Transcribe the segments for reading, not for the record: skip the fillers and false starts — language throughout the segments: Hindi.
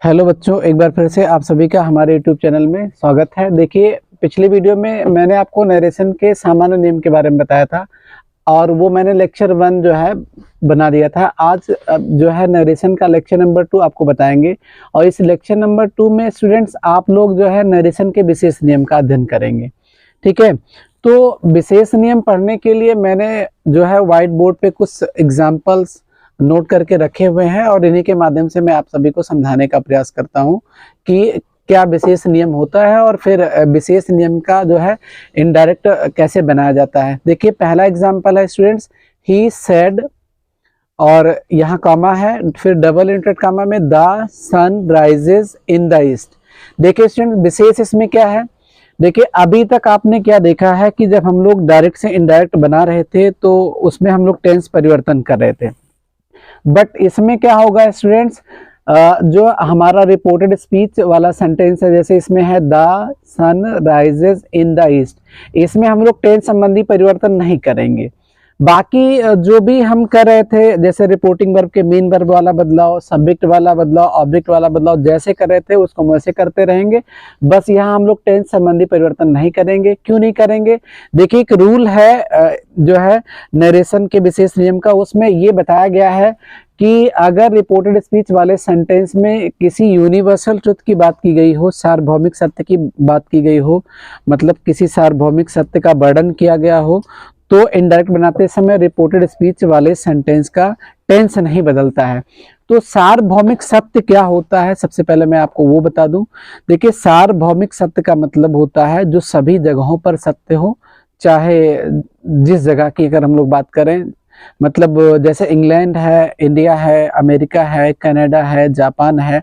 हेलो बच्चों, एक बार फिर से आप सभी का हमारे यूट्यूब चैनल में स्वागत है। देखिए, पिछली वीडियो में मैंने आपको नरेशन के सामान्य नियम के बारे में बताया था और वो मैंने लेक्चर 1 जो है बना दिया था। आज जो है नरेशन का लेक्चर नंबर 2 आपको बताएंगे और इस लेक्चर नंबर 2 में स्टूडेंट्स आप लोग जो है नरेशन के विशेष नियम का अध्ययन करेंगे। ठीक है, तो विशेष नियम पढ़ने के लिए मैंने जो है व्हाइट बोर्ड पे कुछ एग्जाम्पल्स नोट करके रखे हुए हैं और इन्हीं के माध्यम से मैं आप सभी को समझाने का प्रयास करता हूं कि क्या विशेष नियम होता है और फिर विशेष नियम का जो है इनडायरेक्ट कैसे बनाया जाता है। देखिए, पहला एग्जाम्पल है स्टूडेंट्स, ही सेड और यहाँ कामा है, फिर डबल इंटरेट कामा में the sun rises in the east. देखिए स्टूडेंट, विशेष इसमें क्या है। देखिए, अभी तक आपने क्या देखा है कि जब हम लोग डायरेक्ट से इनडायरेक्ट बना रहे थे तो उसमें हम लोग टेंस परिवर्तन कर रहे थे, बट इसमें क्या होगा स्टूडेंट्स, जो हमारा रिपोर्टेड स्पीच वाला सेंटेंस है, जैसे इसमें है the sun rises in the east, इसमें हम लोग टेंस संबंधी परिवर्तन नहीं करेंगे। बाकी जो भी हम कर रहे थे, जैसे रिपोर्टिंग वर्ब के मेन वर्ब वाला बदलाव, सब्जेक्ट वाला बदलाव, ऑब्जेक्ट वाला बदलाव जैसे कर रहे थे उसको हम वैसे करते रहेंगे। बस यहाँ हम लोग टेंस संबंधी परिवर्तन नहीं करेंगे। क्यों नहीं करेंगे? देखिए, एक रूल है जो है नरेशन के विशेष नियम का, उसमें ये बताया गया है कि अगर रिपोर्टेड स्पीच वाले सेंटेंस में किसी यूनिवर्सल ट्रुथ की बात की गई हो, सार्वभौमिक सत्य की बात की गई हो, मतलब किसी सार्वभौमिक सत्य का वर्णन किया गया हो, तो इनडायरेक्ट बनाते समय रिपोर्टेड स्पीच वाले सेंटेंस का टेंस नहीं बदलता है। तो सार्वभौमिक सत्य क्या होता है, सबसे पहले मैं आपको वो बता दूं। देखिए, सार्वभौमिक सत्य का मतलब होता है जो सभी जगहों पर सत्य हो, चाहे जिस जगह की अगर हम लोग बात करें, मतलब जैसे इंग्लैंड है, इंडिया है, अमेरिका है, कनाडा है, जापान है,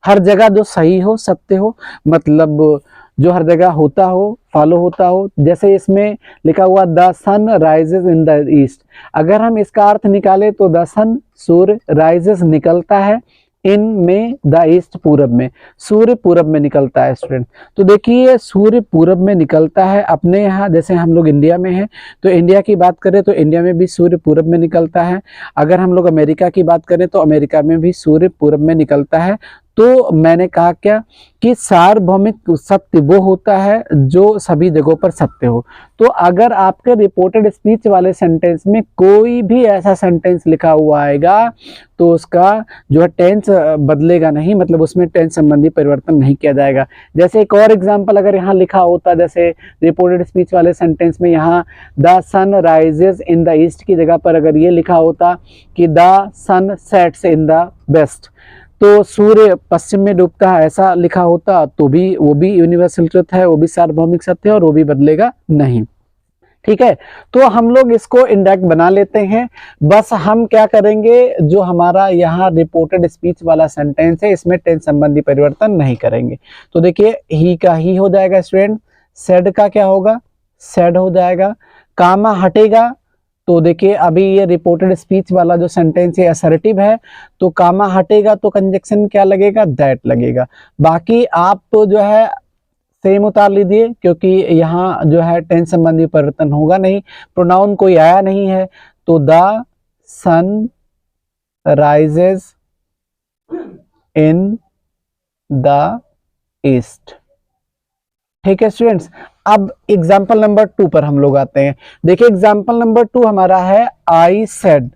हर जगह जो सही हो, सत्य हो, मतलब जो हर जगह होता हो, फॉलो होता हो। जैसे इसमें लिखा हुआ the sun rises in the east, अगर हम इसका अर्थ निकाले तो द सन सूर्य, राइजेस निकलता है, इन में द ईस्ट पूरब में, सूर्य पूरब में निकलता है स्टूडेंट। तो देखिए, सूर्य पूरब में निकलता है। अपने यहाँ जैसे हम लोग इंडिया में हैं तो इंडिया की बात करें तो इंडिया में भी सूर्य पूरब में निकलता है। अगर हम लोग अमेरिका की बात करें तो अमेरिका में भी सूर्य पूरब में निकलता है। तो मैंने कहा क्या कि सार्वभौमिक सत्य वो होता है जो सभी जगहों पर सत्य हो। तो अगर आपके रिपोर्टेड स्पीच वाले सेंटेंस में कोई भी ऐसा सेंटेंस लिखा हुआ आएगा तो उसका जो है टेंस बदलेगा नहीं, मतलब उसमें टेंस संबंधी परिवर्तन नहीं किया जाएगा। जैसे एक और एग्जांपल अगर यहाँ लिखा होता, जैसे रिपोर्टेड स्पीच वाले सेंटेंस में यहाँ the sun rises in the east की जगह पर अगर ये लिखा होता कि the sun sets in the west, तो सूर्य पश्चिम में डूबता है, ऐसा लिखा होता तो भी वो भी यूनिवर्सल ट्रुथ है, वो भी सार्वभौमिक सत्य है और वो भी बदलेगा नहीं। ठीक है, तो हम लोग इसको इंडायरेक्ट बना लेते हैं। बस हम क्या करेंगे, जो हमारा यहाँ रिपोर्टेड स्पीच वाला सेंटेंस है इसमें टेंस संबंधी परिवर्तन नहीं करेंगे। तो देखिए, ही का ही हो जाएगा स्टूडेंट, सेड का क्या होगा, सेड हो जाएगा। कामा हटेगा तो देखिए, अभी ये रिपोर्टेड स्पीच वाला जो सेंटेंस है असर्टिव है, तो कामा हटेगा तो कंजक्शन क्या लगेगा, दैट लगेगा। बाकी आप तो जो है सेम उतार लीजिए, क्योंकि यहाँ जो है टेंस संबंधी परिवर्तन होगा नहीं, प्रोनाउन कोई आया नहीं है। तो the sun rises in the east. ठीक है स्टूडेंट्स, अब एग्जाम्पल नंबर 2 पर हम लोग आते हैं। देखिए, एग्जाम्पल नंबर 2 हमारा है आई सेड,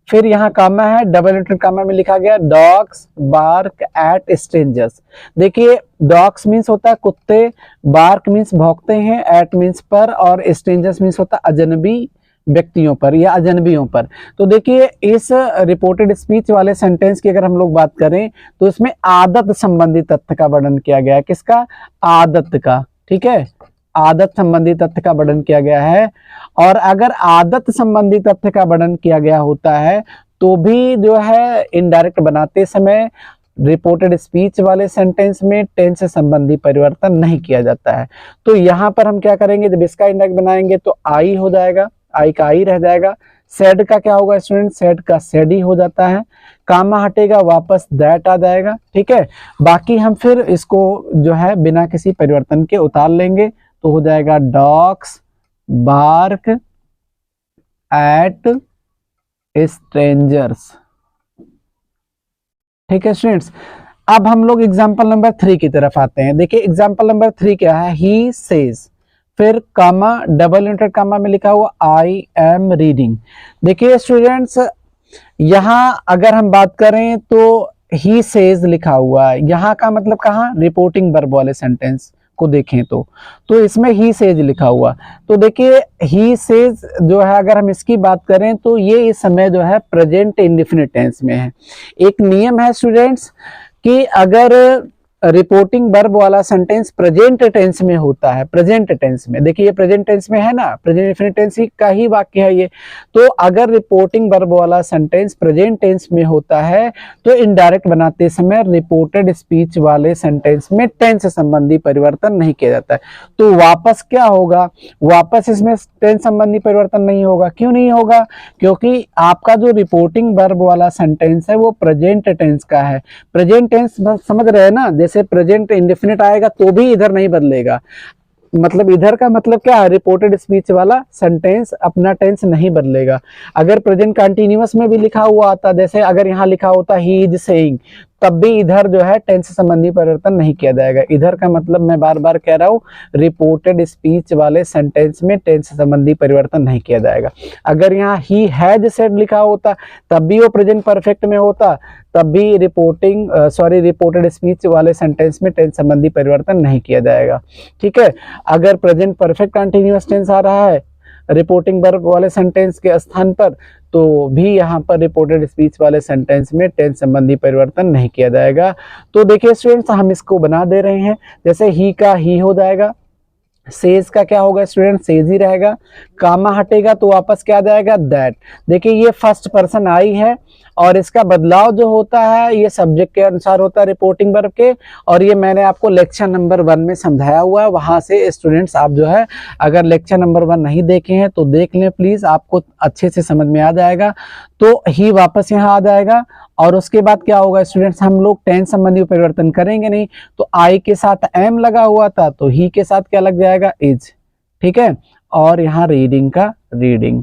फिर यहाँ कामा है, डबल इंटरेट कामा में लिखा गया डॉग्स बार्क एट स्ट्रेंजर्स। देखिए, डॉग्स मीन्स होता है कुत्ते, बार्क मीन्स भौंकते हैं, एट मीन्स पर, और स्ट्रेंजर्स मीन्स होता है अजनबी व्यक्तियों पर या अजनबियों पर। तो देखिए, इस रिपोर्टेड स्पीच वाले सेंटेंस की अगर हम लोग बात करें तो इसमें आदत संबंधी तथ्य का वर्णन किया गया है। किसका? आदत का। ठीक है, आदत संबंधी तथ्य का वर्णन किया गया है। और अगर आदत संबंधी तथ्य का वर्णन किया गया होता है तो भी जो है इनडायरेक्ट बनाते समय रिपोर्टेड स्पीच वाले सेंटेंस में टेंस से संबंधी परिवर्तन नहीं किया जाता है। तो यहां पर हम क्या करेंगे, जब इसका इंडेक्स बनाएंगे तो आई हो जाएगा, आई का आई रह जाएगा। सेड का क्या होगा स्टूडेंट, सेड का सेड ही हो जाता है। कामा हटेगा, वापस दैट आ जाएगा। ठीक है, बाकी हम फिर इसको जो है बिना किसी परिवर्तन के उतार लेंगे, तो हो जाएगा डॉग्स बार्क एट स्ट्रेंजर्स। ठीक है स्टूडेंट्स, अब हम लोग एग्जाम्पल नंबर 3 की तरफ आते हैं। देखिए एग्जाम्पल नंबर 3 क्या है, ही सेज, फिर कामा, डबल इंटरेड कामा में लिखा हुआ आई एम रीडिंग। देखिए स्टूडेंट्स, यहाँ अगर हम बात करें तो ही सेज लिखा हुआ है, यहाँ का मतलब कहाँ, रिपोर्टिंग वर्ब वाले सेंटेंस को देखें तो इसमें ही सेज लिखा हुआ। तो देखिए ही सेज जो है, अगर हम इसकी बात करें तो ये इस समय जो है प्रेजेंट इंडेफिनिट टेंस में है। एक नियम है स्टूडेंट्स कि अगर रिपोर्टिंग वर्ब वाला सेंटेंस प्रेजेंट टेंस में होता है, प्रेजेंट टेंस में, देखिए ये प्रेजेंट टेंस में है ना, प्रेजेंट इंडेफिनिट टेंस का ही वाक्य है ये। तो अगर रिपोर्टिंग वर्ब वाला सेंटेंस प्रेजेंट टेंस में होता है तो इनडायरेक्ट बनाते समय रिपोर्टेड स्पीच वाले सेंटेंस में टेंस संबंधी परिवर्तन नहीं किया जाता है। तो वापस क्या होगा, वापस इसमें टेंस संबंधी परिवर्तन नहीं होगा। क्यों नहीं होगा, क्योंकि आपका जो रिपोर्टिंग वर्ब वाला सेंटेंस है वो प्रेजेंट टेंस का है। प्रेजेंट टेंस समझ रहे हैं ना, जैसे प्रेजेंट इंडेफिनिट आएगा तो भी इधर नहीं बदलेगा। मतलब इधर का मतलब क्या है, रिपोर्टेड स्पीच वाला सेंटेंस अपना टेंस नहीं बदलेगा। अगर प्रेजेंट कंटिन्यूअस में भी लिखा हुआ आता, जैसे अगर यहाँ लिखा होता ही इज सेइंग, तब भी इधर जो है टेंस संबंधी परिवर्तन नहीं किया जाएगा। इधर का मतलब मैं बार बार कह रहा हूँ, रिपोर्टेड स्पीच वाले सेंटेंस में टेंस संबंधी परिवर्तन नहीं किया जाएगा। अगर यहाँ ही हैज सेड लिखा होता तब भी वो प्रेजेंट परफेक्ट में होता, तब भी रिपोर्टेड स्पीच वाले सेंटेंस में टेंस संबंधी परिवर्तन नहीं किया जाएगा। ठीक है, अगर प्रेजेंट परफेक्ट कंटिन्यूअस टेंस आ रहा है रिपोर्टिंग वर्ब वाले सेंटेंस के स्थान पर, तो भी यहाँ पर रिपोर्टेड स्पीच वाले सेंटेंस में टेंस संबंधी परिवर्तन नहीं किया जाएगा। तो देखिए स्टूडेंट्स, हम इसको बना दे रहे हैं। जैसे ही का ही हो जाएगा, सेज का क्या होगा स्टूडेंट, सेज ही रहेगा। कामा हटेगा तो वापस क्या आ जाएगा, दैट। देखिए ये फर्स्ट पर्सन आई है और इसका बदलाव जो होता है ये सब्जेक्ट के अनुसार होता है, रिपोर्टिंग वर्ब के। और ये मैंने आपको लेक्चर नंबर 1 में समझाया हुआ है, वहां से स्टूडेंट्स आप जो है अगर लेक्चर नंबर 1 नहीं देखे हैं तो देख लें प्लीज, आपको अच्छे से समझ में आ जाएगा। तो ही वापस यहाँ आ जाएगा और उसके बाद क्या होगा स्टूडेंट्स, हम लोग टेंस संबंधी परिवर्तन करेंगे नहीं। तो आई के साथ एम लगा हुआ था तो ही के साथ क्या लग जाएगा, इज। ठीक है, और यहाँ रीडिंग का रीडिंग।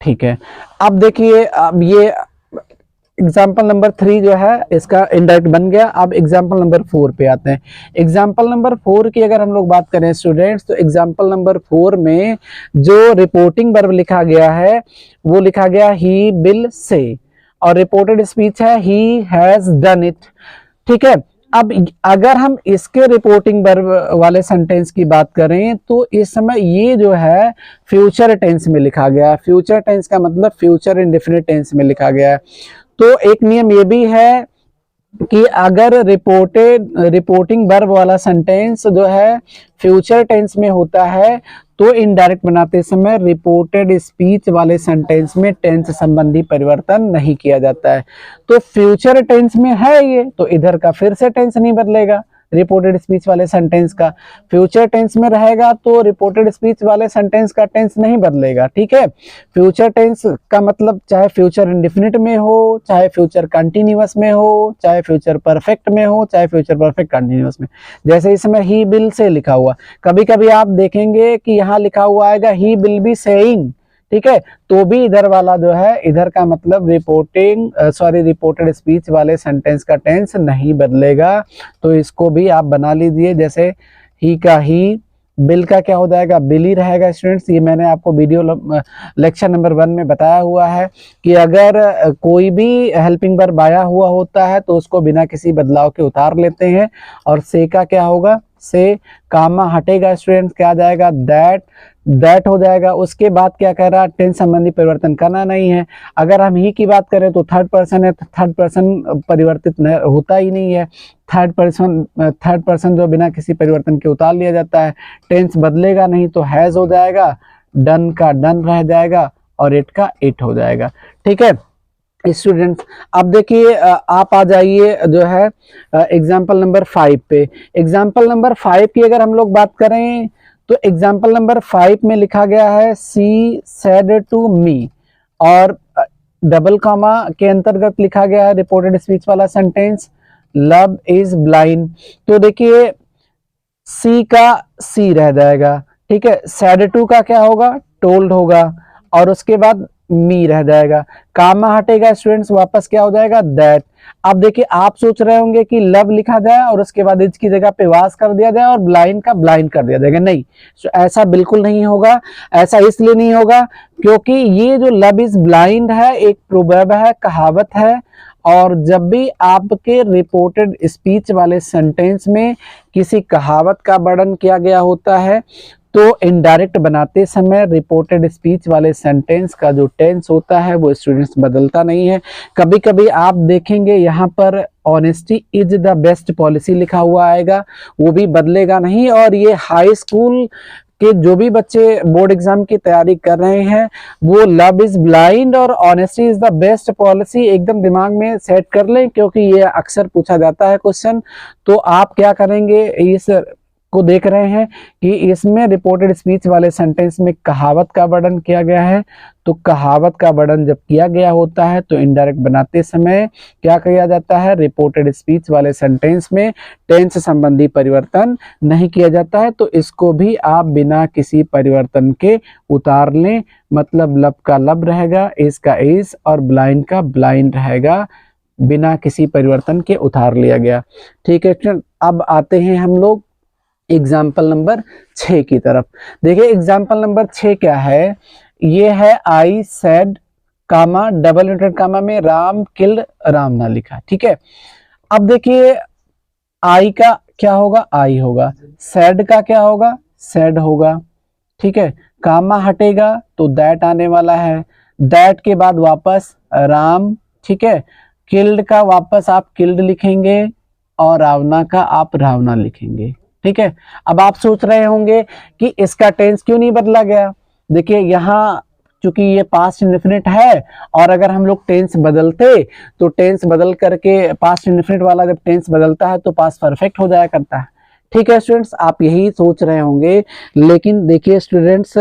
ठीक है, अब देखिए, अब ये एग्जाम्पल नंबर 3 जो है इसका इनडायरेक्ट बन गया। अब एग्जाम्पल नंबर 4 पे आते हैं। एग्जाम्पल नंबर 4 की अगर हम लोग बात करें स्टूडेंट्स, तो एग्जाम्पल नंबर 4 में जो रिपोर्टिंग वर्ब लिखा गया है वो लिखा गया ही विल से, और रिपोर्टेड स्पीच है ही हैज डन इट। ठीक है, अब अगर हम इसके रिपोर्टिंग वर्ब वाले सेंटेंस की बात करें तो इस समय ये जो है फ्यूचर टेंस में लिखा गया है। फ्यूचर टेंस का मतलब फ्यूचर इंडेफिनिट टेंस में लिखा गया है। तो एक नियम ये भी है कि अगर रिपोर्टिंग वर्ब वाला सेंटेंस जो है फ्यूचर टेंस में होता है तो इनडायरेक्ट बनाते समय रिपोर्टेड स्पीच वाले सेंटेंस में टेंस संबंधी परिवर्तन नहीं किया जाता है। तो फ्यूचर टेंस में है ये, तो इधर का फिर से टेंस नहीं बदलेगा। रिपोर्टेड स्पीच वाले सेंटेंस का फ्यूचर टेंस में रहेगा तो रिपोर्टेड स्पीच वाले सेंटेंस का टेंस नहीं बदलेगा। ठीक है, फ्यूचर टेंस का मतलब चाहे फ्यूचर इंडेफिनिट में हो, चाहे फ्यूचर कंटिन्यूअस में हो, चाहे फ्यूचर परफेक्ट में हो, चाहे फ्यूचर परफेक्ट कंटिन्यूअस में। जैसे इसमें ही विल से लिखा हुआ, कभी कभी आप देखेंगे कि यहाँ लिखा हुआ आएगा ही विल बी सेइंग। ठीक है, तो भी इधर वाला जो है, इधर का मतलब रिपोर्टेड स्पीच वाले सेंटेंस का टेंस नहीं बदलेगा। तो इसको भी आप बना लीजिए। जैसे ही का ही, बिल का क्या हो जाएगा, बिल ही रहेगा स्टूडेंट्स। ये मैंने आपको वीडियो लेक्चर नंबर 1 में बताया हुआ है कि अगर कोई भी हेल्पिंग वर्ब आया हुआ होता है तो उसको बिना किसी बदलाव के उतार लेते हैं। और से का क्या होगा, से कामा हटेगा स्टूडेंट्स, क्या आ जाएगा, दैट हो जाएगा। उसके बाद क्या कह रहा है, टेंस संबंधी परिवर्तन करना नहीं है। अगर हम ही की बात करें तो थर्ड पर्सन है, थर्ड पर्सन परिवर्तित होता ही नहीं है। थर्ड पर्सन जो बिना किसी परिवर्तन के उतार लिया जाता है, टेंस बदलेगा नहीं, तो हैज हो जाएगा, डन का डन रह जाएगा और इट का इट हो जाएगा। ठीक है स्टूडेंट्स, अब देखिए आप आ जाइए जो है एग्जाम्पल नंबर 5 पे। एग्जाम्पल नंबर 5 की अगर हम लोग बात करें तो एग्जाम्पल नंबर 5 में लिखा गया है सी सेड टू मी, और डबल कॉमा के अंतर्गत लिखा गया है रिपोर्टेड स्पीच वाला सेंटेंस, लव इज ब्लाइंड। तो देखिए सी का सी रह जाएगा। ठीक है, सेड टू का क्या होगा, टोल्ड होगा, और उसके बाद मी रह जाएगा। कामा हटेगा स्टूडेंट्स, वापस क्या हो जाएगा, दैट। अब देखिए आप सोच रहे होंगे कि लव लिखा जाए और उसके बाद इज की जगह पे वास कर दिया जाए और ब्लाइंड का ब्लाइंड कर दिया जाएगा, नहीं, ऐसा बिल्कुल नहीं होगा। ऐसा इसलिए नहीं होगा क्योंकि ये जो लव इज ब्लाइंड है एक प्रोवर्ब है, कहावत है, और जब भी आपके रिपोर्टेड स्पीच वाले सेंटेंस में किसी कहावत का वर्णन किया गया होता है तो इनडायरेक्ट बनाते समय रिपोर्टेड स्पीच वाले सेंटेंस का जो टेंस होता है वो स्टूडेंट्स बदलता नहीं है। कभी कभी आप देखेंगे यहाँ पर honesty is the best policy लिखा हुआ आएगा, वो भी बदलेगा नहीं। और ये हाई स्कूल कि जो भी बच्चे बोर्ड एग्जाम की तैयारी कर रहे हैं वो लव इज ब्लाइंड और honesty is the best policy एकदम दिमाग में सेट कर लें, क्योंकि ये अक्सर पूछा जाता है क्वेश्चन। तो आप क्या करेंगे, इस को देख रहे हैं कि इसमें रिपोर्टेड स्पीच वाले सेंटेंस में कहावत का वर्णन किया गया है, तो कहावत का वर्णन जब किया गया होता है तो इनडायरेक्ट बनाते समय क्या किया जाता है, रिपोर्टेड स्पीच वाले सेंटेंस में टेंस संबंधी परिवर्तन नहीं किया जाता है। तो इसको भी आप बिना किसी परिवर्तन के उतार लें, मतलब लब का लब रहेगा, इज का इज और ब्लाइंड का ब्लाइंड रहेगा, बिना किसी परिवर्तन के उतार लिया गया। ठीक है, अब आते हैं हम लोग एग्जाम्पल नंबर 6 की तरफ। देखिए एग्जाम्पल नंबर 6 क्या है, ये है आई सेड कामा डबल इंटरेड कामा में राम किल्ड रामना लिखा। ठीक है, अब देखिए आई का क्या होगा, आई होगा, सेड का क्या होगा, सेड होगा। ठीक है, कामा हटेगा तो दैट आने वाला है, दैट के बाद वापस राम। ठीक है, किल्ड का वापस आप किल्ड लिखेंगे और रावना का आप रावना लिखेंगे। ठीक है, अब आप सोच रहे होंगे कि इसका टेंस क्यों नहीं बदला गया। देखिए यहाँ चूंकि ये पास्ट इंडेफिनिट है और अगर हम लोग टेंस बदलते तो टेंस बदल करके पास्ट इंडेफिनिट वाला जब टेंस बदलता है तो पास्ट परफेक्ट हो जाया करता है। ठीक है स्टूडेंट्स, आप यही सोच रहे होंगे, लेकिन देखिए स्टूडेंट्स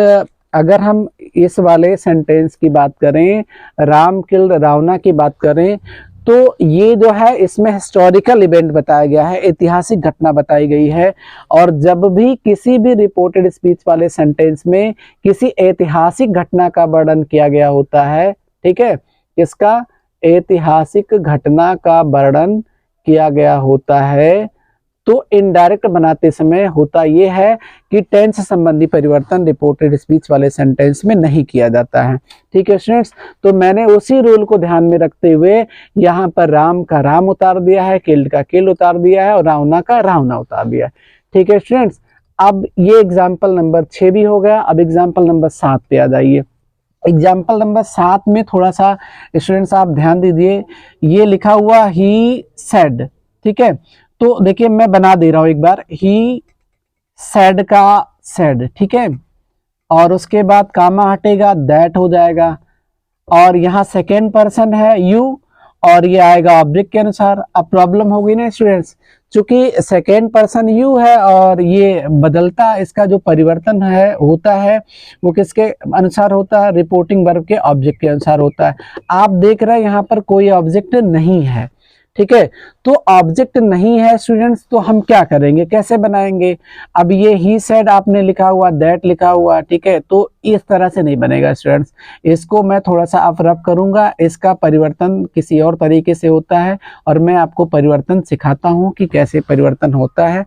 अगर हम इस वाले सेंटेंस की बात करें, राम किल्ड रावना की बात करें, तो ये जो है इसमें हिस्टोरिकल इवेंट बताया गया है, ऐतिहासिक घटना बताई गई है। और जब भी किसी भी रिपोर्टेड स्पीच वाले सेंटेंस में किसी ऐतिहासिक घटना का वर्णन किया गया होता है, ठीक है, इसका ऐतिहासिक घटना का वर्णन किया गया होता है तो इनडायरेक्ट बनाते समय होता यह है कि टेंस संबंधी परिवर्तन रिपोर्टेड स्पीच वाले सेंटेंस में नहीं किया जाता है। ठीक है स्टूडेंट्स, तो मैंने उसी रूल को ध्यान में रखते हुए यहाँ पर राम का राम उतार दिया है, किल्ड का किल उतार दिया है और रावना का रावना उतार दिया है। ठीक है स्टूडेंट्स, अब ये एग्जाम्पल नंबर 6 भी हो गया। अब एग्जाम्पल नंबर 7 पे आ जाइए। एग्जाम्पल नंबर 7 में थोड़ा सा स्टूडेंट्स आप ध्यान दीजिए, ये लिखा हुआ ही सेड। ठीक है, तो देखिए मैं बना दे रहा हूं एक बार, ही सेड का सेड। ठीक है, और उसके बाद कामा हटेगा दैट हो जाएगा और यहाँ सेकेंड पर्सन है यू और ये आएगा ऑब्जेक्ट के अनुसार। अब प्रॉब्लम होगी ना स्टूडेंट्स, चूंकि सेकेंड पर्सन यू है और ये बदलता, इसका जो परिवर्तन है होता है वो किसके अनुसार होता है, रिपोर्टिंग वर्ब के ऑब्जेक्ट के अनुसार होता है। आप देख रहे हैं यहाँ पर कोई ऑब्जेक्ट नहीं है। ठीक है, तो ऑब्जेक्ट नहीं है स्टूडेंट्स, तो हम क्या करेंगे, कैसे बनाएंगे। अब ये ही सेड आपने लिखा हुआ, दैट लिखा हुआ, ठीक है, तो इस तरह से नहीं बनेगा स्टूडेंट्स। इसको मैं थोड़ा सा अब रब करूंगा, इसका परिवर्तन किसी और तरीके से होता है और मैं आपको परिवर्तन सिखाता हूं कि कैसे परिवर्तन होता है।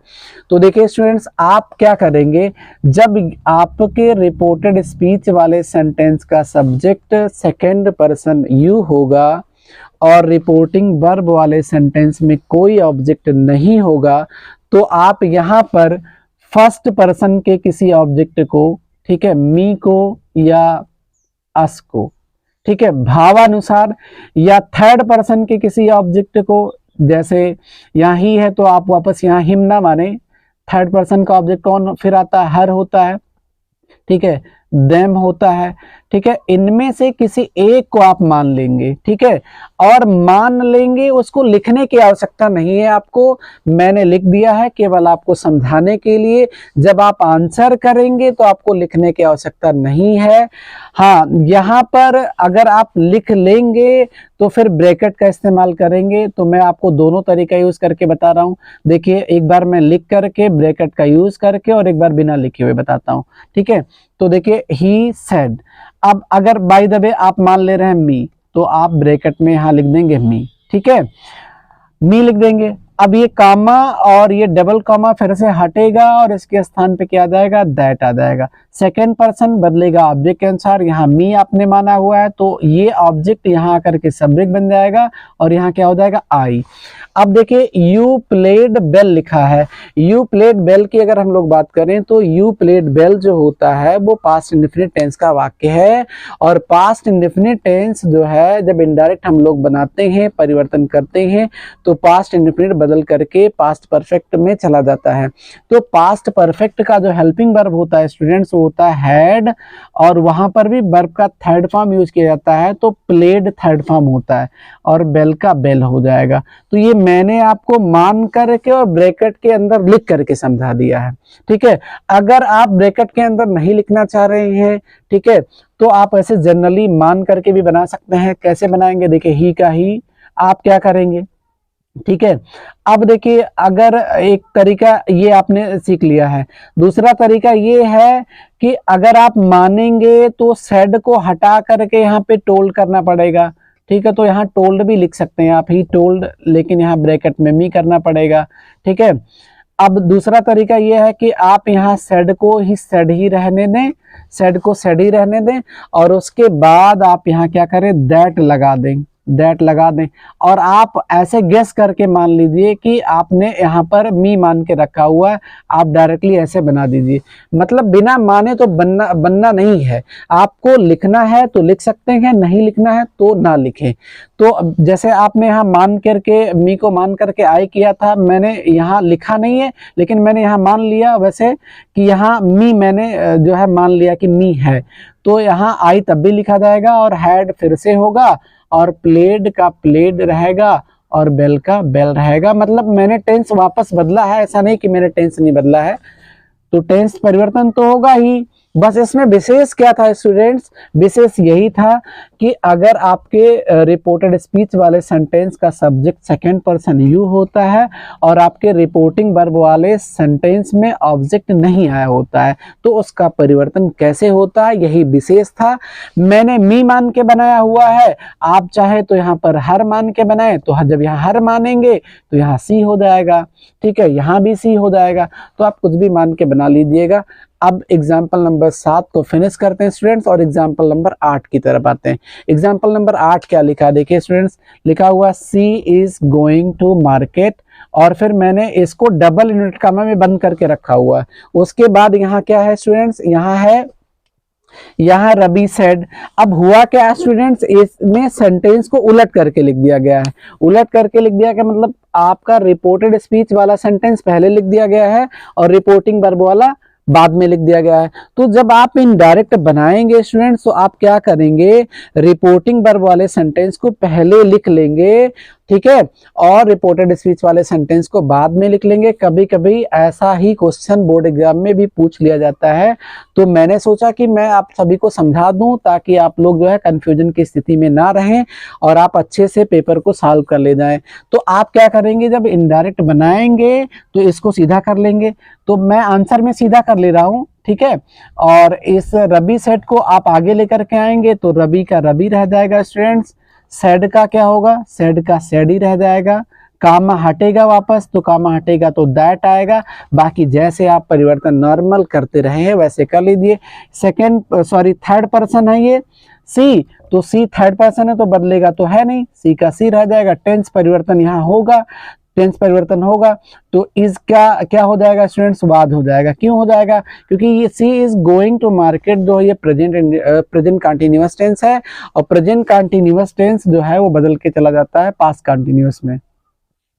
तो देखिए स्टूडेंट्स, आप क्या करेंगे, जब आपके रिपोर्टेड स्पीच वाले सेंटेंस का सब्जेक्ट सेकेंड पर्सन यू होगा और रिपोर्टिंग वर्ब वाले सेंटेंस में कोई ऑब्जेक्ट नहीं होगा, तो आप यहाँ पर फर्स्ट पर्सन के किसी ऑब्जेक्ट को, ठीक है, मी को या अस को, ठीक है, भावानुसार, या थर्ड पर्सन के किसी ऑब्जेक्ट को, जैसे यहाँ ही है तो आप वापस यहाँ हिम ना माने, थर्ड पर्सन का ऑब्जेक्ट कौन फिर आता है, हर होता है, ठीक है, देम होता है, ठीक है, इनमें से किसी एक को आप मान लेंगे। ठीक है, और मान लेंगे, उसको लिखने की आवश्यकता नहीं है आपको, मैंने लिख दिया है केवल आपको समझाने के लिए। जब आप आंसर करेंगे तो आपको लिखने की आवश्यकता नहीं है। हाँ, यहाँ पर अगर आप लिख लेंगे तो फिर ब्रैकेट का इस्तेमाल करेंगे, तो मैं आपको दोनों तरीका यूज करके बता रहा हूँ। देखिए एक बार मैं लिख करके ब्रैकेट का यूज करके और एक बार बिना लिखे हुए बताता हूँ। ठीक है, तो देखिए ही सेड, अब अगर बाय द वे आप मान ले रहे हैं मी, तो आप ब्रैकेट में यहां लिख देंगे मी। ठीक है, मी लिख देंगे। अब ये कामा और ये डबल कामा फिर से हटेगा और इसके स्थान पे क्या आ जाएगा, दैट आ जाएगा। सेकेंड पर्सन बदलेगा ऑब्जेक्ट के अनुसार, यहाँ मी आपने माना हुआ है तो ये ऑब्जेक्ट यहाँ आकर के सब्जेक्ट बन जाएगा और यहाँ क्या हो जाएगा, आई। अब देखिए यू प्लेड बेल लिखा है। यू प्लेड बेल की अगर हम लोग बात करें तो यू प्लेड बेल जो होता है वो पास्ट इंडेफिनिट टेंस का वाक्य है। और पास्ट इंडेफिनिट टेंस जो है जब इनडायरेक्ट हम लोग बनाते हैं, परिवर्तन करते हैं, तो पास्ट इंडेफिनिट बदल करके पास्ट परफेक्ट में चला जाता है। तो पास्ट परफेक्ट का जो हेल्पिंग वर्ब होता है स्टूडेंट्स होता है हैड, और वहां पर भी वर्ब का थर्ड फॉर्म यूज किया जाता है तो प्लेड थर्ड फॉर्म होता है और बेल का बेल हो जाएगा। तो ये मैंने आपको मान करके और ब्रैकेट के अंदर लिख करके समझा दिया है, ठीक है। अगर आप ब्रैकेट के अंदर नहीं लिखना चाह रहे हैं, ठीक है, तो आप ऐसे जनरली मान करके भी बना सकते हैं। कैसे बनाएंगे, देखिए ही का ही आप क्या करेंगे, ठीक है। अब देखिए अगर एक तरीका ये आपने सीख लिया है, दूसरा तरीका ये है कि अगर आप मानेंगे तो सेड को हटा करके यहाँ पे टोल्ड करना पड़ेगा, ठीक है। तो यहाँ टोल्ड भी लिख सकते हैं आप, ही टोल्ड, लेकिन यहाँ ब्रैकेट में मी करना पड़ेगा, ठीक है। अब दूसरा तरीका ये है कि आप यहाँ सेड को ही सेड ही रहने दें, सेड को सेड ही रहने दें और उसके बाद आप यहाँ क्या करें, दैट लगा दें, दैट लगा दें। और आप ऐसे गेस करके मान लीजिए कि आपने यहाँ पर मी मान के रखा हुआ है, आप डायरेक्टली ऐसे बना दीजिए। मतलब बिना माने तो बनना नहीं है, आपको लिखना है तो लिख सकते हैं, नहीं लिखना है तो ना लिखें। तो जैसे आपने यहाँ मान करके मी को मान करके आई किया था, मैंने यहाँ लिखा नहीं है लेकिन मैंने यहाँ मान लिया वैसे कि यहाँ मी मैंने जो है मान लिया कि मी है, तो यहाँ आई तब भी लिखा जाएगा और हैड फिर से होगा और प्लेड का प्लेड रहेगा और बेल का बेल रहेगा। मतलब मैंने टेंस वापस बदला है, ऐसा नहीं कि मैंने टेंस नहीं बदला है। तो टेंस परिवर्तन तो होगा ही, बस इसमें विशेष क्या था स्टूडेंट्स, विशेष यही था कि अगर आपके रिपोर्टेड स्पीच वाले सेंटेंस का सब्जेक्ट सेकंड पर्सन यू होता है और आपके रिपोर्टिंग वर्ब वाले सेंटेंस में ऑब्जेक्ट नहीं आया होता है तो उसका परिवर्तन कैसे होता है, यही विशेष था। मैंने मी मान के बनाया हुआ है, आप चाहे तो यहाँ पर हर मान के बनाए, तो जब यहाँ हर मानेंगे तो यहाँ सी हो जाएगा, ठीक है, यहाँ भी सी हो जाएगा, तो आप कुछ भी मान के बना लीजिएगा। अब एग्जाम्पल नंबर 7 को फिनिश करते हैं स्टूडेंट्स और एग्जाम्पल नंबर 8 की तरफ आते हैं। एग्जाम्पल नंबर 8 क्या लिखा, देखिए स्टूडेंट्स, लिखा हुआ सी इज गोइंग टू मार्केट और फिर मैंने इसको डबल यूनिट कामा में बंद करके रखा हुआ है। उसके बाद यहाँ क्या है स्टूडेंट्स, यहाँ रवि सेड। अब हुआ क्या स्टूडेंट्स, इसमें सेंटेंस को उलट करके लिख दिया गया है। उलट करके लिख दिया गया मतलब आपका रिपोर्टेड स्पीच वाला सेंटेंस पहले लिख दिया गया है और रिपोर्टिंग वर्ब वाला बाद में लिख दिया गया है। तो जब आप इनडायरेक्ट बनाएंगे स्टूडेंट्स तो आप क्या करेंगे, रिपोर्टिंग वर्ब वाले सेंटेंस को पहले लिख लेंगे, ठीक है, और रिपोर्टेड स्पीच वाले सेंटेंस को बाद में लिख लेंगे। कभी कभी ऐसा ही क्वेश्चन बोर्ड एग्जाम में भी पूछ लिया जाता है, तो मैंने सोचा कि मैं आप सभी को समझा दूं ताकि आप लोग जो है कंफ्यूजन की स्थिति में ना रहें और आप अच्छे से पेपर को सॉल्व कर ले जाएं। तो आप क्या करेंगे, जब इनडायरेक्ट बनाएंगे तो इसको सीधा कर लेंगे। तो मैं आंसर में सीधा कर ले रहा हूँ, ठीक है, और इस रबी सेट को आप आगे लेकर के आएंगे तो रबी का रबी रह जाएगा स्टूडेंट्स, सेड का क्या होगा, सेड का सेड ही रह जाएगा, कामा हटेगा वापस तो कामा हटेगा तो दैट आएगा। बाकी जैसे आप परिवर्तन नॉर्मल करते रहे हैं वैसे कर लीजिए। थर्ड पर्सन है ये सी, तो सी थर्ड पर्सन है तो बदलेगा तो है नहीं, सी का सी रह जाएगा। टेंस परिवर्तन यहाँ होगा, टेंस परिवर्तन होगा तो इज का क्या हो जाएगा स्टूडेंट्स, वाद हो जाएगा। क्यों हो जाएगा, क्योंकि ये सी इज गोइंग टू मार्केट जो ये प्रेजेंट कंटिन्यूअस टेंस है और प्रेजेंट कंटिन्यूअस टेंस जो है वो बदल के चला जाता है पास्ट कंटिन्यूअस में,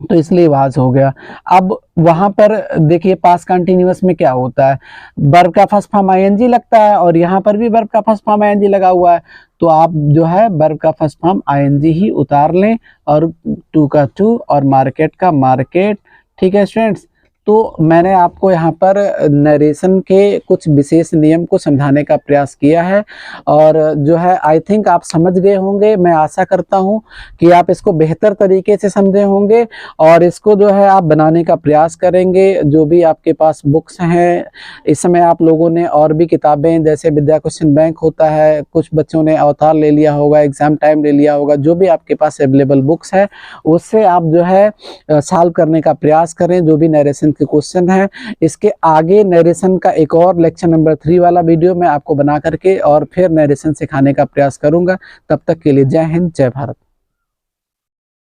तो इसलिए वाज हो गया। अब वहां पर देखिए पास्ट कंटिन्यूअस में क्या होता है, वर्ब का फर्स्ट फॉर्म आईएनजी लगता है और यहाँ पर भी वर्ब का फर्स्ट फॉर्म आईएनजी लगा हुआ है, तो आप जो है वर्ब का फर्स्ट फॉर्म आईएनजी ही उतार लें और टू का टू और मार्केट का मार्केट, ठीक है स्टूडेंट्स। तो मैंने आपको यहाँ पर नरेशन के कुछ विशेष नियम को समझाने का प्रयास किया है और जो है आई थिंक आप समझ गए होंगे। मैं आशा करता हूँ कि आप इसको बेहतर तरीके से समझे होंगे और इसको जो है आप बनाने का प्रयास करेंगे। जो भी आपके पास बुक्स हैं, इस समय आप लोगों ने और भी किताबें जैसे विद्या क्वेश्चन बैंक होता है, कुछ बच्चों ने अवतार ले लिया होगा, एग्जाम टाइम ले लिया होगा, जो भी आपके पास अवेलेबल बुक्स है उससे आप जो है सॉल्व करने का प्रयास करें जो भी नरेशन के क्वेश्चन है। इसके आगे नरेशन का एक और लेक्चर नंबर 3 वाला वीडियो मैं आपको बना करके और फिर नरेशन सिखाने का प्रयास करूंगा। तब तक के लिए जय हिंद, जय भारत।